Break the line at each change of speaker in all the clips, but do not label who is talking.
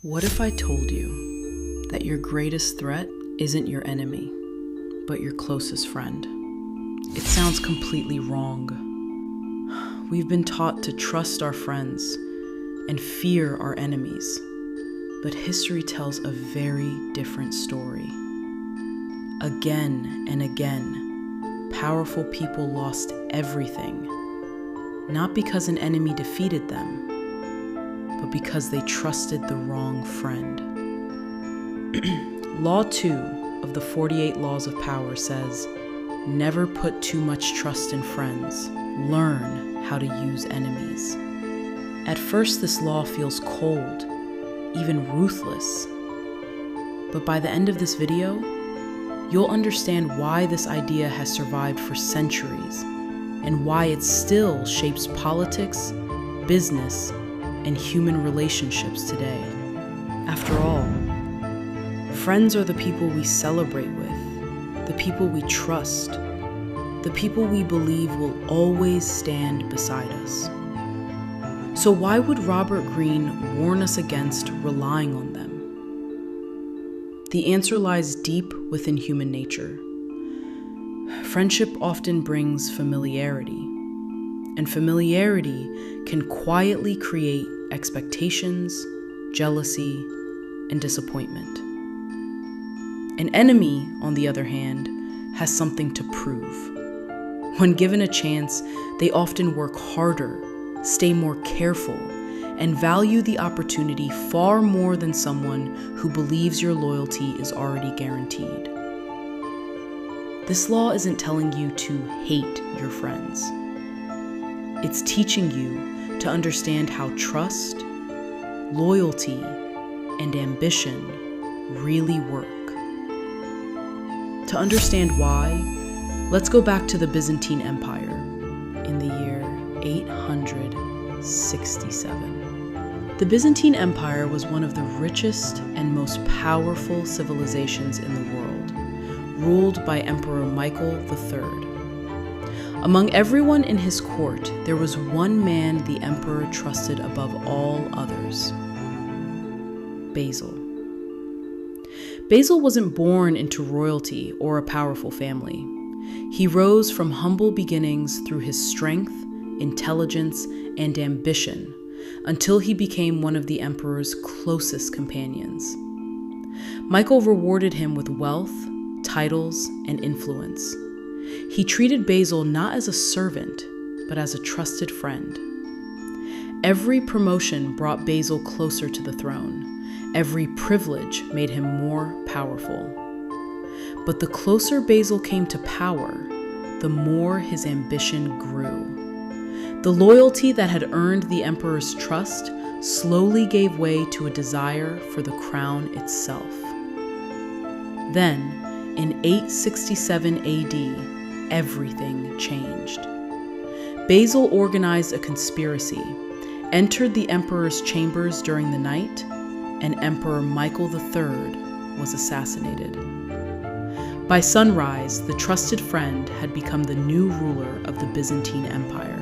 What if I told you that your greatest threat isn't your enemy, but your closest friend? It sounds completely wrong. We've been taught to trust our friends and fear our enemies, but history tells a very different story. Again and again, powerful people lost everything, not because an enemy defeated them, but because they trusted the wrong friend. Law 2 of the 48 Laws of Power says, never put too much trust in friends. Learn how to use enemies. At first, this law feels cold, even ruthless. But by the end of this video, you'll understand why this idea has survived for centuries and why it still shapes politics, business, and human relationships today. After all, friends are the people we celebrate with, the people we trust, the people we believe will always stand beside us. So why would Robert Greene warn us against relying on them? The answer lies deep within human nature. Friendship often brings familiarity, and familiarity can quietly create expectations, jealousy, and disappointment. An enemy, on the other hand, has something to prove. When given a chance, they often work harder, stay more careful, and value the opportunity far more than someone who believes your loyalty is already guaranteed. This law isn't telling you to hate your friends. It's teaching you to understand how trust, loyalty, and ambition really work. To understand why, let's go back to the Byzantine Empire in the year 867. The Byzantine Empire was one of the richest and most powerful civilizations in the world, ruled by Emperor Michael III. Among everyone in his court, there was one man the emperor trusted above all others: Basil. Basil wasn't born into royalty or a powerful family. He rose from humble beginnings through his strength, intelligence, and ambition until he became one of the emperor's closest companions. Michael rewarded him with wealth, titles, and influence. He treated Basil not as a servant, but as a trusted friend. Every promotion brought Basil closer to the throne. Every privilege made him more powerful. But the closer Basil came to power, the more his ambition grew. The loyalty that had earned the emperor's trust slowly gave way to a desire for the crown itself. Then, in 867 AD, everything changed. Basil organized a conspiracy, entered the emperor's chambers during the night, and Emperor Michael III was assassinated. By sunrise, the trusted friend had become the new ruler of the Byzantine Empire.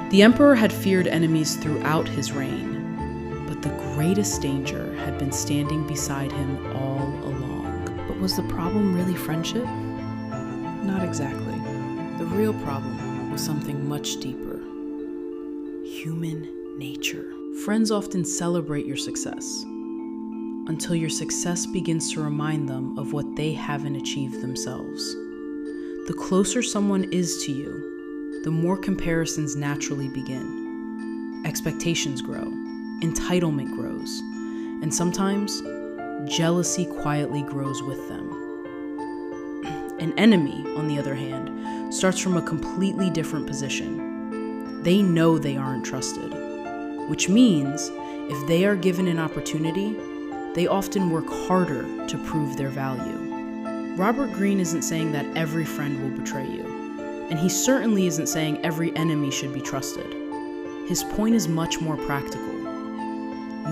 The emperor had feared enemies throughout his reign, but the greatest danger had been standing beside him all along. But was the problem really friendship? Not exactly. The real problem was something much deeper: human nature. Friends often celebrate your success until your success begins to remind them of what they haven't achieved themselves. The closer someone is to you, the more comparisons naturally begin. Expectations grow, entitlement grows, and sometimes jealousy quietly grows with them. An enemy, on the other hand, starts from a completely different position. They know they aren't trusted, which means if they are given an opportunity, they often work harder to prove their value. Robert Greene isn't saying that every friend will betray you, and he certainly isn't saying every enemy should be trusted. His point is much more practical.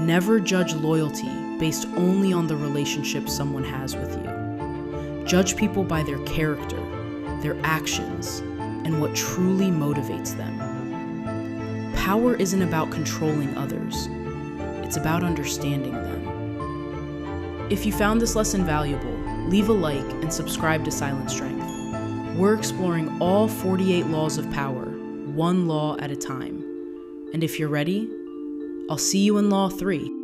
Never judge loyalty based only on the relationship someone has with you. Judge people by their character, their actions, and what truly motivates them. Power isn't about controlling others. It's about understanding them. If you found this lesson valuable, leave a like and subscribe to Silent Strength. We're exploring all 48 laws of power, one law at a time. And if you're ready, I'll see you in Law 3.